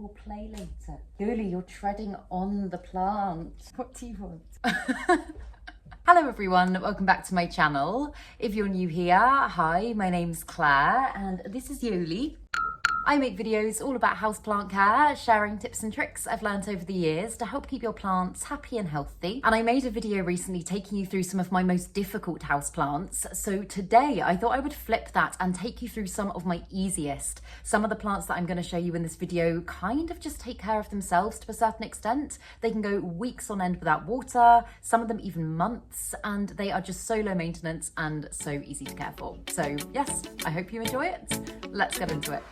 we'll play later. Yoli, you're treading on the plant. What do you want? Hello everyone, welcome back to my channel. If you're new here, hi, my name's Claire and this is Yoli. I make videos all about houseplant care, sharing tips and tricks I've learned over the years to help keep your plants happy and healthy. And I made a video recently taking you through some of my most difficult houseplants. So today I thought I would flip that and take you through some of my easiest. Some of the plants that I'm going to show you in this video kind of just take care of themselves to a certain extent. They can go weeks on end without water, some of them even months, and they are just so low maintenance and so easy to care for. So yes, I hope you enjoy it. Let's get into it.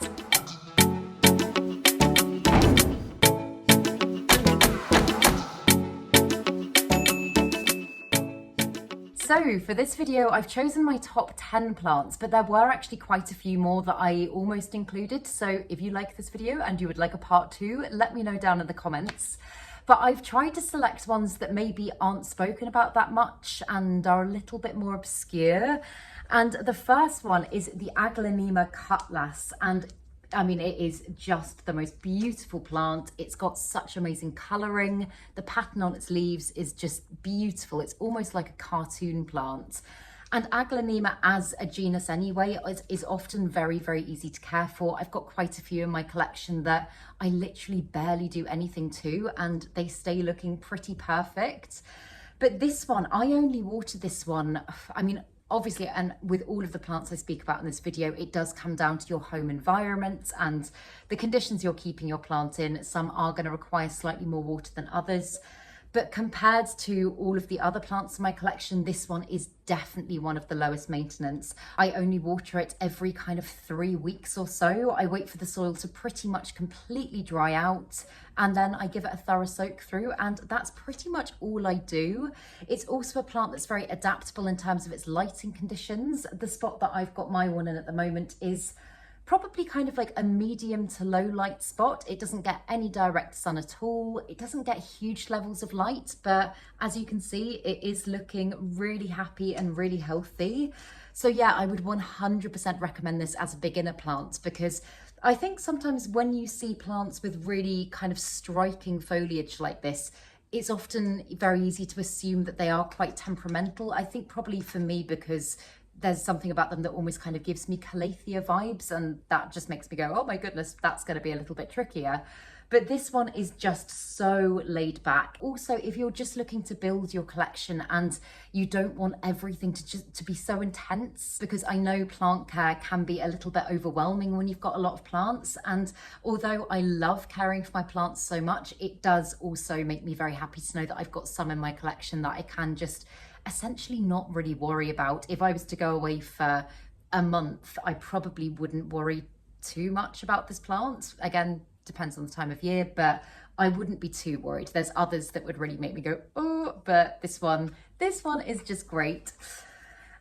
So for this video, I've chosen my top 10 plants, but there were actually quite a few more that I almost included. So if you like this video and you would like a part 2, let me know down in the comments. But I've tried to select ones that maybe aren't spoken about that much and are a little bit more obscure. And the first one is the Aglanema Cutlass. And I mean, it is just the most beautiful plant. It's got such amazing colouring. The pattern on its leaves is just beautiful. It's almost like a cartoon plant. And Aglanema as a genus anyway is often very, very easy to care for. I've got quite a few in my collection that I literally barely do anything to, and they stay looking pretty perfect. But this one, I only water this one, I mean, obviously, and with all of the plants I speak about in this video, it does come down to your home environment and the conditions you're keeping your plant in. Some are going to require slightly more water than others. But compared to all of the other plants in my collection, this one is definitely one of the lowest maintenance. I only water it every kind of 3 weeks or so. I wait for the soil to pretty much completely dry out, and then I give it a thorough soak through, and that's pretty much all I do. It's also a plant that's very adaptable in terms of its lighting conditions. The spot that I've got my one in at the moment is probably kind of like a medium to low light spot. It doesn't get any direct sun at all. It doesn't get huge levels of light, but as you can see, it is looking really happy and really healthy. So yeah, I would 100% recommend this as a beginner plant, because I think sometimes when you see plants with really kind of striking foliage like this, it's often very easy to assume that they are quite temperamental. I think probably for me, because there's something about them that almost kind of gives me Calathea vibes, and that just makes me go, oh my goodness, that's going to be a little bit trickier. But this one is just so laid back. Also, if you're just looking to build your collection and you don't want everything to be so intense, because I know plant care can be a little bit overwhelming when you've got a lot of plants. And although I love caring for my plants so much, it does also make me very happy to know that I've got some in my collection that I can just essentially not really worry about. If I was to go away for a month, I probably wouldn't worry too much about this plant. Again, depends on the time of year, but I wouldn't be too worried. There's others that would really make me go, oh, but this one is just great.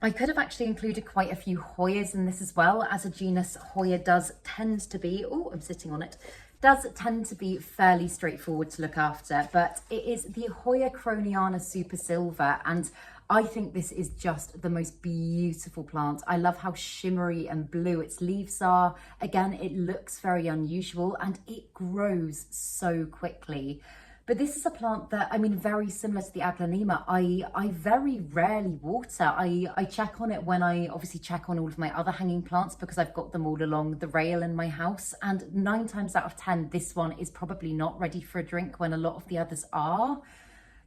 I could have actually included quite a few Hoyas in this as well. As a genus, Hoya does tend to be, oh, I'm sitting on it, does tend to be fairly straightforward to look after, but it is the Hoya Chroniana Super Silver, and I think this is just the most beautiful plant. I love how shimmery and blue its leaves are. Again, it looks very unusual and it grows so quickly. But this is a plant that, I mean, very similar to the Aglanema, I very rarely water. I check on it when I obviously check on all of my other hanging plants, because I've got them all along the rail in my house. And 9 times out of 10, this one is probably not ready for a drink when a lot of the others are.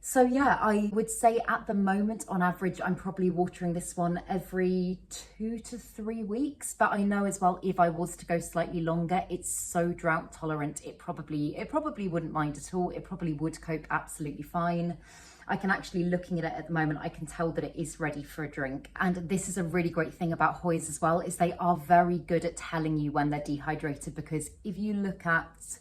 So yeah, I would say at the moment, on average, I'm probably watering this one every 2 to 3 weeks. But I know as well, if I was to go slightly longer, it's so drought tolerant, it probably wouldn't mind at all. It probably would cope absolutely fine. I can actually, looking at it at the moment, I can tell that it is ready for a drink. And this is a really great thing about Hoyas as well, is they are very good at telling you when they're dehydrated, because if you look at,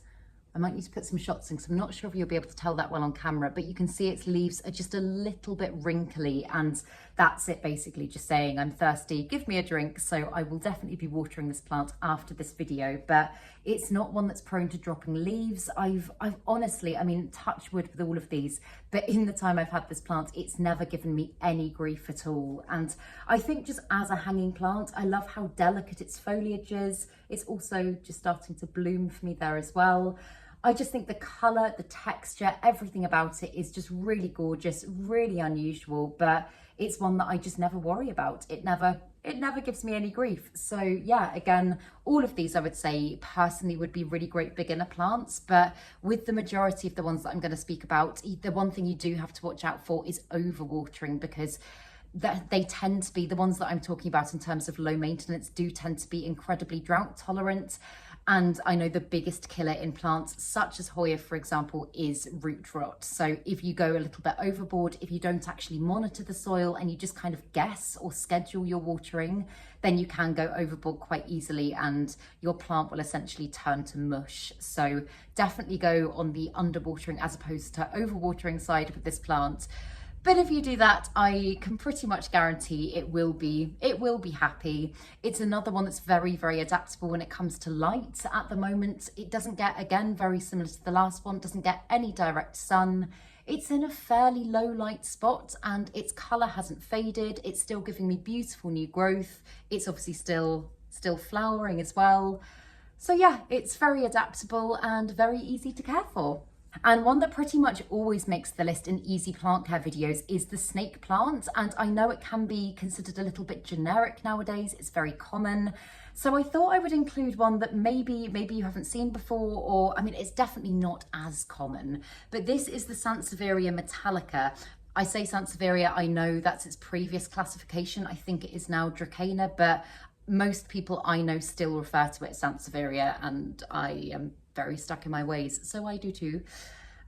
I might need to put some shots in because I'm not sure if you'll be able to tell that well on camera, but you can see its leaves are just a little bit wrinkly, and that's it basically just saying, I'm thirsty, give me a drink. So I will definitely be watering this plant after this video, but it's not one that's prone to dropping leaves. I've honestly, I mean, touch wood with all of these, but in the time I've had this plant, it's never given me any grief at all. And I think just as a hanging plant, I love how delicate its foliage is. It's also just starting to bloom for me there as well. I just think the colour, the texture, everything about it is just really gorgeous, really unusual, but it's one that I just never worry about. It never gives me any grief. So yeah, again, all of these I would say personally would be really great beginner plants, but with the majority of the ones that I'm going to speak about, the one thing you do have to watch out for is overwatering, because they tend to be, the ones that I'm talking about in terms of low maintenance do tend to be incredibly drought tolerant. And I know the biggest killer in plants such as Hoya, for example, is root rot. So if you go a little bit overboard, if you don't actually monitor the soil and you just kind of guess or schedule your watering, then you can go overboard quite easily and your plant will essentially turn to mush. So definitely go on the underwatering as opposed to overwatering side with this plant. But if you do that, I can pretty much guarantee it will be happy. It's another one that's very, very adaptable when it comes to light. At the moment, it doesn't get, again, very similar to the last one, doesn't get any direct sun. It's in a fairly low light spot and its colour hasn't faded. It's still giving me beautiful new growth. It's obviously still flowering as well. So yeah, it's very adaptable and very easy to care for. And one that pretty much always makes the list in easy plant care videos is the snake plant. And I know it can be considered a little bit generic nowadays. It's very common. So I thought I would include one that maybe you haven't seen before, or I mean, it's definitely not as common, but this is the Sansevieria Metallica. I say Sansevieria, I know that's its previous classification. I think it is now Dracana, but most people I know still refer to it as Sansevieria, and I am very stuck in my ways, so I do too.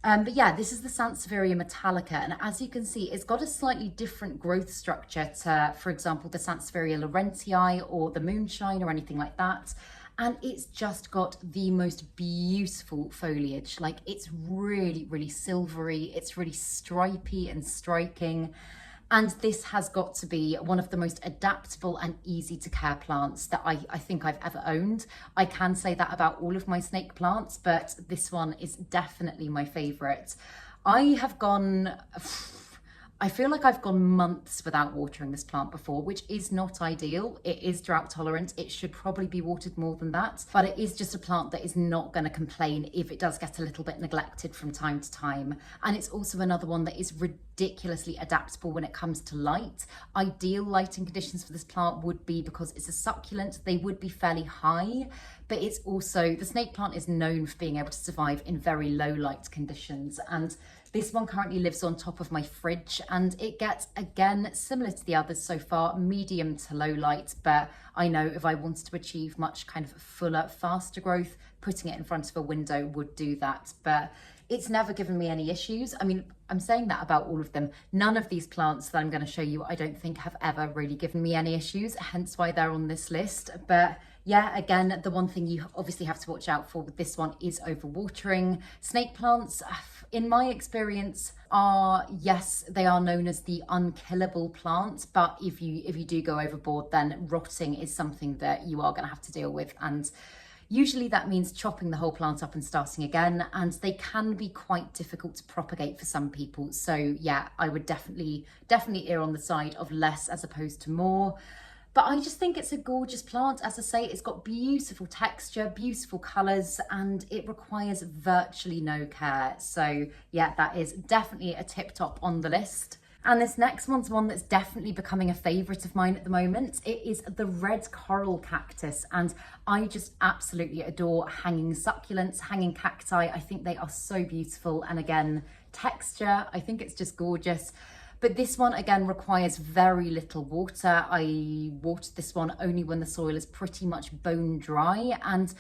But yeah, this is the Sansevieria Metallica, and as you can see, it's got a slightly different growth structure to, for example, the Sansevieria Laurentii or the Moonshine or anything like that. And it's just got the most beautiful foliage. Like, it's really, really silvery, it's really stripy and striking. And this has got to be one of the most adaptable and easy to care plants that I think I've ever owned. I can say that about all of my snake plants, but this one is definitely my favorite. I feel like I've gone months without watering this plant before, which is not ideal. It is drought tolerant. It should probably be watered more than that, but it is just a plant that is not going to complain if it does get a little bit neglected from time to time. And it's also another one that is ridiculously adaptable when it comes to light. Ideal lighting conditions for this plant would be, because it's a succulent, they would be fairly high, but it's also, the snake plant is known for being able to survive in very low light conditions. And this one currently lives on top of my fridge, and it gets, again, similar to the others so far, medium to low light, but I know if I wanted to achieve much kind of fuller, faster growth, putting it in front of a window would do that. But it's never given me any issues. I mean, I'm saying that about all of them. None of these plants that I'm going to show you, I don't think have ever really given me any issues, hence why they're on this list. But yeah, again, the one thing you obviously have to watch out for with this one is overwatering. Snake plants, in my experience, are, yes, they are known as the unkillable plants, but if you do go overboard, then rotting is something that you are going to have to deal with. And usually that means chopping the whole plant up and starting again, and they can be quite difficult to propagate for some people. So yeah, I would definitely err on the side of less as opposed to more. But I just think it's a gorgeous plant. As I say, it's got beautiful texture, beautiful colours, and it requires virtually no care. So yeah, that is definitely a tip top on the list. And this next one's one that's definitely becoming a favourite of mine at the moment. It is the red coral cactus, and I just absolutely adore hanging succulents, hanging cacti. I think they are so beautiful, and again, texture, I think it's just gorgeous. But this one, again, requires very little water. I watered this one only when the soil is pretty much bone dry, and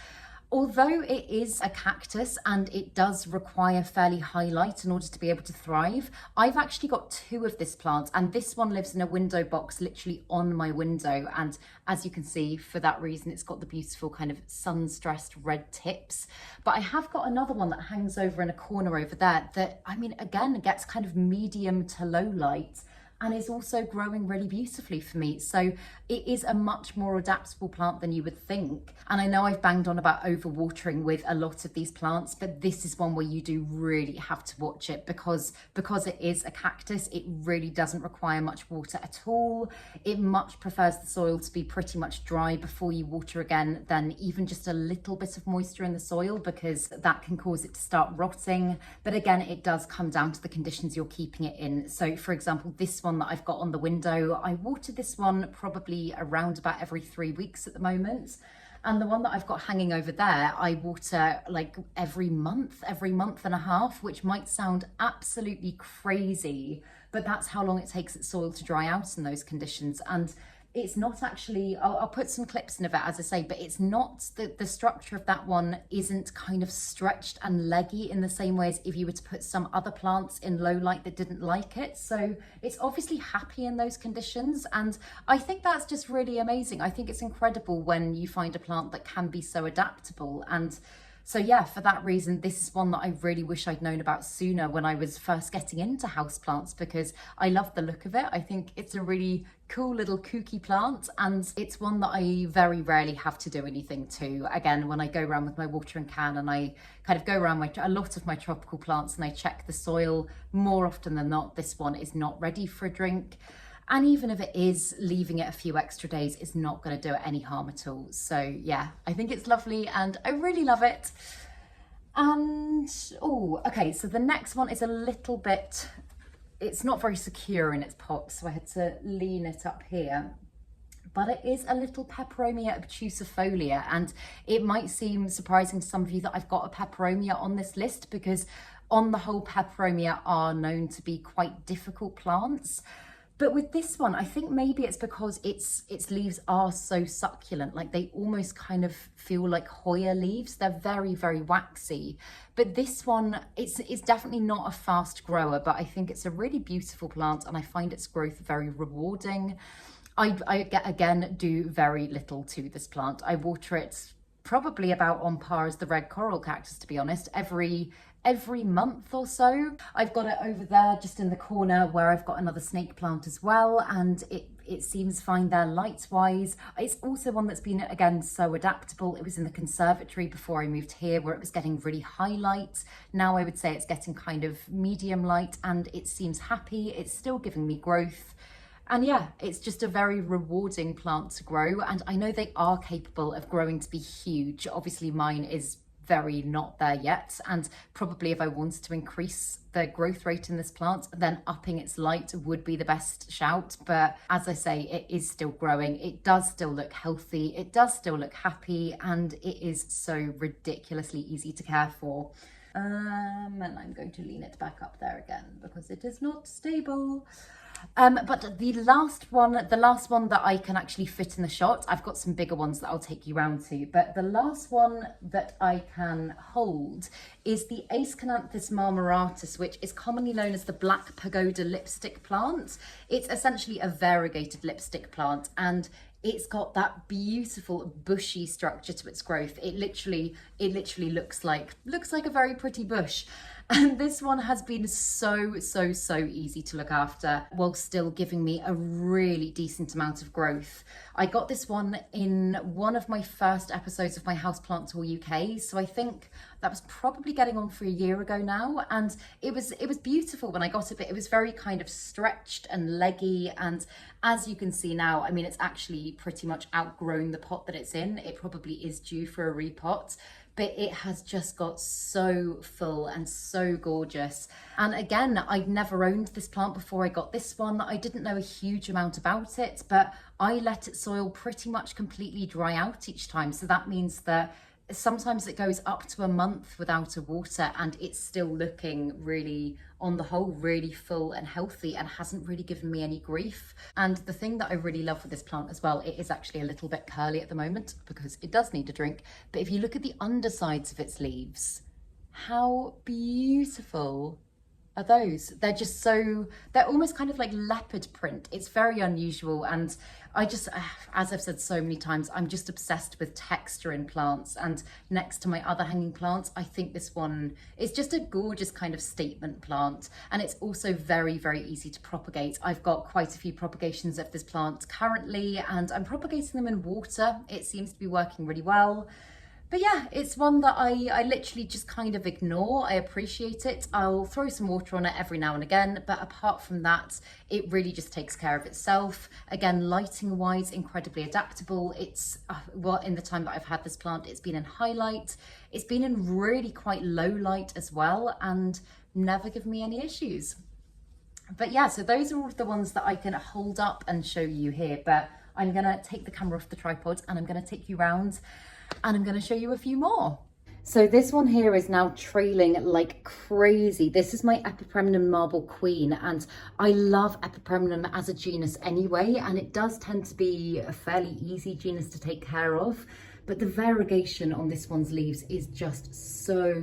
although it is a cactus and it does require fairly high light in order to be able to thrive, I've actually got two of this plant, and this one lives in a window box literally on my window. And as you can see, for that reason, it's got the beautiful kind of sun-stressed red tips. But I have got another one that hangs over in a corner over there that, I mean, again, gets kind of medium to low light. and is also growing really beautifully for me. So it is a much more adaptable plant than you would think. And I know I've banged on about overwatering with a lot of these plants, but this is one where you do really have to watch it because it is a cactus. It really doesn't require much water at all. It much prefers the soil to be pretty much dry before you water again than even just a little bit of moisture in the soil, because that can cause it to start rotting. But again, it does come down to the conditions you're keeping it in. So for example, this one that I've got on the window, I water this one probably around about every 3 weeks at the moment. And the one that I've got hanging over there, I water like every month and a half, which might sound absolutely crazy, but that's how long it takes its soil to dry out in those conditions. And it's not actually, I'll put some clips in of it, as I say, but it's not, the structure of that one isn't kind of stretched and leggy in the same way as if you were to put some other plants in low light that didn't like it. So it's obviously happy in those conditions. And I think that's just really amazing. I think it's incredible when you find a plant that can be so adaptable. And so yeah, for that reason, this is one that I really wish I'd known about sooner when I was first getting into houseplants, because I love the look of it. I think it's a really cool little kooky plant, and it's one that I very rarely have to do anything to. Again, when I go around with my watering can and I kind of go around a lot of my tropical plants and I check the soil, more often than not, this one is not ready for a drink. And even if it is, leaving it a few extra days is not going to do it any harm at all. So yeah, I think it's lovely and I really love it. And, oh, okay, so the next one is a little bit, it's not very secure in its pot, so I had to lean it up here. But it is a little Peperomia Cerasifolia, and it might seem surprising to some of you that I've got a Peperomia on this list, because on the whole, Peperomia are known to be quite difficult plants. But with this one, I think maybe it's because its leaves are so succulent, like they almost kind of feel like Hoya leaves. They're very, very waxy. But this one, it's definitely not a fast grower, but I think it's a really beautiful plant and I find its growth very rewarding. I again, do very little to this plant. I water it probably about on par as the red coral cactus, to be honest, every month or so. I've got it over there just in the corner where I've got another snake plant as well, and it seems fine there light wise. It's also one that's been, again, so adaptable. It was in the conservatory before I moved here where it was getting really high light. Now I would say it's getting kind of medium light and it seems happy. It's still giving me growth. And yeah, it's just a very rewarding plant to grow. And I know they are capable of growing to be huge. Obviously mine is very not there yet, and probably if I wanted to increase the growth rate in this plant, then upping its light would be the best shout. But as I say, it is still growing, it does still look healthy, it does still look happy, and it is so ridiculously easy to care for. And I'm going to lean it back up there again because it is not stable. But the last one that I can actually fit in the shot, I've got some bigger ones that I'll take you round to, but the last one that I can hold is the Acanthus marmoratus, which is commonly known as the black pagoda lipstick plant. It's essentially a variegated lipstick plant, and it's got that beautiful bushy structure to its growth. It literally looks like a very pretty bush. And this one has been so easy to look after while still giving me a really decent amount of growth. I got this one in one of my first episodes of my Houseplant Tour UK, so I think that was probably getting on for a year ago now, and it was beautiful when I got it, but it was very kind of stretched and leggy, and as you can see now, I mean, it's actually pretty much outgrown the pot that it's in. It probably is due for a repot, but it has just got so full and so gorgeous. And again, I'd never owned this plant before I got this one. I didn't know a huge amount about it, but I let its soil pretty much completely dry out each time. So that means that sometimes it goes up to a month without a water and it's still looking really, on the whole, really full and healthy and hasn't really given me any grief. And the thing that I really love with this plant as well, it is actually a little bit curly at the moment because it does need a drink. But if you look at the undersides of its leaves, how beautiful are those? They're just so, they're almost kind of like leopard print. It's very unusual, and I just, as I've said so many times, I'm just obsessed with texture in plants, and next to my other hanging plants, I think this one is just a gorgeous kind of statement plant, and it's also very, very easy to propagate. I've got quite a few propagations of this plant currently, and I'm propagating them in water. It seems to be working really well. But yeah, it's one that I literally just kind of ignore. I appreciate it. I'll throw some water on it every now and again, but apart from that, it really just takes care of itself. Again, lighting wise, incredibly adaptable. It's, well, in the time that I've had this plant, it's been in highlight. It's been in really quite low light as well, and never given me any issues. But yeah, so those are all of the ones that I can hold up and show you here, but I'm gonna take the camera off the tripod and I'm gonna take you round and I'm going to show you a few more. So this one here is now trailing like crazy. This is my Peperomia Marble Queen, and I love Peperomia as a genus anyway, and it does tend to be a fairly easy genus to take care of. But the variegation on this one's leaves is just so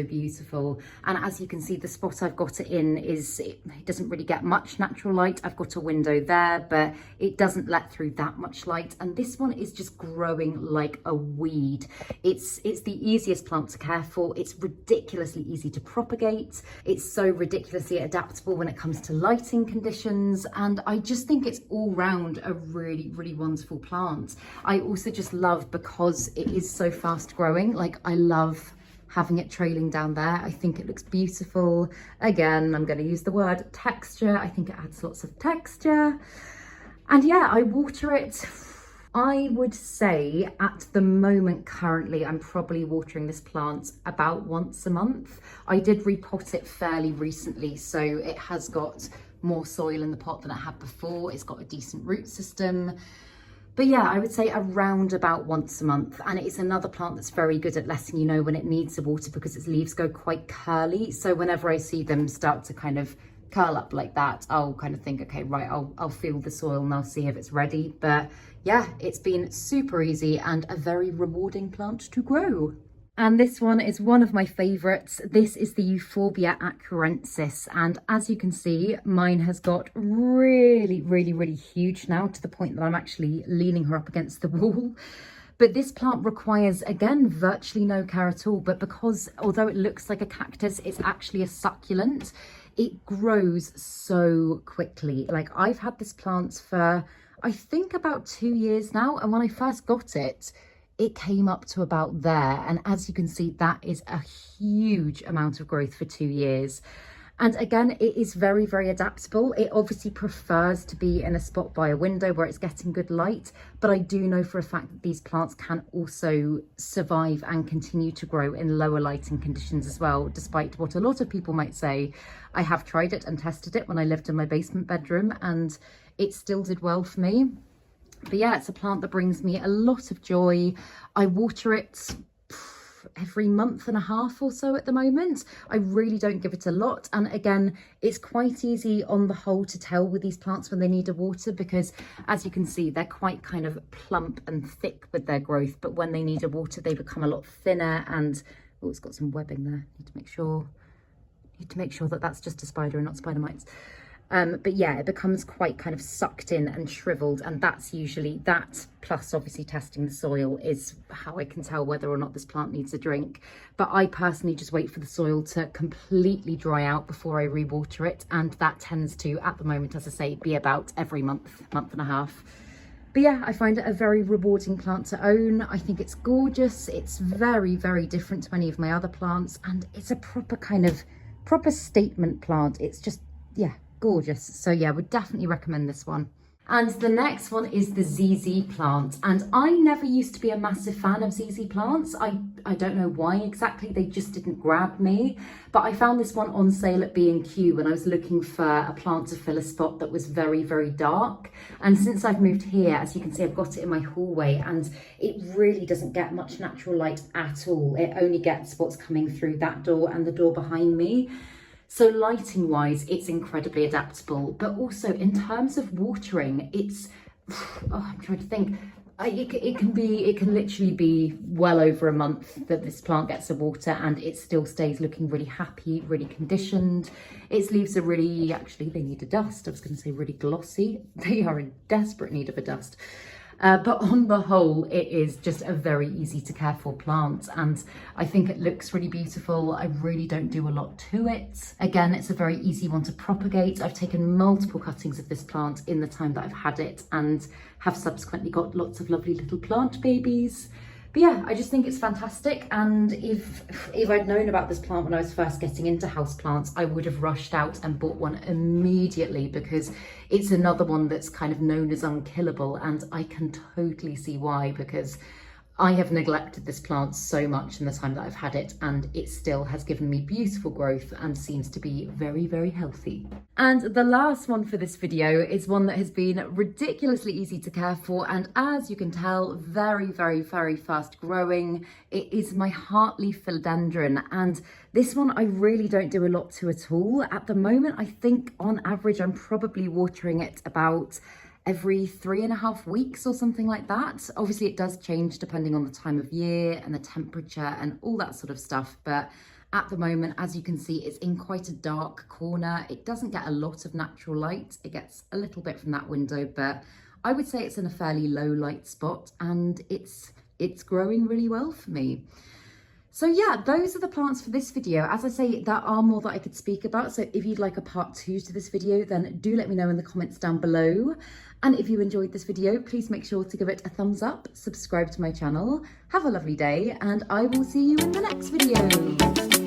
beautiful. And as you can see, the spot I've got it in is, it doesn't really get much natural light. I've got a window there, but it doesn't let through that much light. And this one is just growing like a weed. It's the easiest plant to care for. It's ridiculously easy to propagate. It's so ridiculously adaptable when it comes to lighting conditions. And I just think it's all round a really wonderful plant. I also just love, because it is so fast growing, like I love having it trailing down there. I think it looks beautiful. Again, I'm going to use the word texture. I think it adds lots of texture. And yeah, I water it. I would say at the moment currently, I'm probably watering this plant about once a month. I did repot it fairly recently, so it has got more soil in the pot than it had before. It's got a decent root system. But yeah, I would say around about once a month. And it's another plant that's very good at letting you know when it needs the water, because its leaves go quite curly. So whenever I see them start to kind of curl up like that, I'll kind of think, okay, right, I'll feel the soil and I'll see if it's ready. But yeah, it's been super easy and a very rewarding plant to grow. And this one is one of my favourites. This is the Euphorbia Accurensis, and as you can see, mine has got really huge now, to the point that I'm actually leaning her up against the wall. But this plant requires, again, virtually no care at all, but because although it looks like a cactus, it's actually a succulent, it grows so quickly. Like, I've had this plant for I think about 2 years now, and when I first got it, it came up to about there, and as you can see, that is a huge amount of growth for 2 years. And again, it is very adaptable. It obviously prefers to be in a spot by a window where it's getting good light, but I do know for a fact that these plants can also survive and continue to grow in lower lighting conditions as well, despite what a lot of people might say. I have tried it and tested it when I lived in my basement bedroom, and it still did well for me. But yeah, it's a plant that brings me a lot of joy. I water it every month and a half or so at the moment. I really don't give it a lot. And again, it's quite easy on the whole to tell with these plants when they need a water, because as you can see, they're quite kind of plump and thick with their growth. But when they need a water, they become a lot thinner. And oh, it's got some webbing there. Need to make sure that that's just a spider and not spider mites. But yeah, it becomes quite kind of sucked in and shriveled, and that's usually that, plus obviously testing the soil, is how I can tell whether or not this plant needs a drink. But I personally just wait for the soil to completely dry out before I rewater it, and that tends to, at the moment, as I say, be about every month and a half. But yeah, I find it a very rewarding plant to own. I think it's gorgeous. It's very different to any of my other plants, and it's a proper statement plant. It's just, yeah, gorgeous. So yeah, would definitely recommend this one. And the next one is the ZZ plant, and I never used to be a massive fan of ZZ plants. I don't know why exactly, they just didn't grab me, but I found this one on sale at B&Q when I was looking for a plant to fill a spot that was very dark. And since I've moved here, as you can see, I've got it in my hallway, and it really doesn't get much natural light at all. It only gets what's coming through that door and the door behind me. So lighting wise, it's incredibly adaptable, but also in terms of watering, it's, I'm trying to think, It can literally be well over a month that this plant gets the water and it still stays looking really happy, really conditioned. Its leaves are really, actually they need a dust. I was going to say really glossy. They are in desperate need of a dust. But on the whole, it is just a very easy to care for plant, and I think it looks really beautiful. I really don't do a lot to it. Again, it's a very easy one to propagate. I've taken multiple cuttings of this plant in the time that I've had it and have subsequently got lots of lovely little plant babies. But yeah, I just think it's fantastic, and if I'd known about this plant when I was first getting into houseplants, I would have rushed out and bought one immediately, because it's another one that's kind of known as unkillable, and I can totally see why, because I have neglected this plant so much in the time that I've had it, and it still has given me beautiful growth and seems to be very, very healthy. And the last one for this video is one that has been ridiculously easy to care for, and as you can tell, very, very, very fast growing. It is my Heartleaf Philodendron, and this one I really don't do a lot to at all. At the moment, I think on average, I'm probably watering it about every 3.5 weeks or something like that. Obviously it does change depending on the time of year and the temperature and all that sort of stuff, but at the moment, as you can see, it's in quite a dark corner. It doesn't get a lot of natural light. It gets a little bit from that window, but I would say it's in a fairly low light spot, and it's growing really well for me. So yeah, those are the plants for this video. As I say, there are more that I could speak about, so if you'd like a part 2 to this video, then do let me know in the comments down below. And if you enjoyed this video, please make sure to give it a thumbs up, subscribe to my channel, have a lovely day, and I will see you in the next video.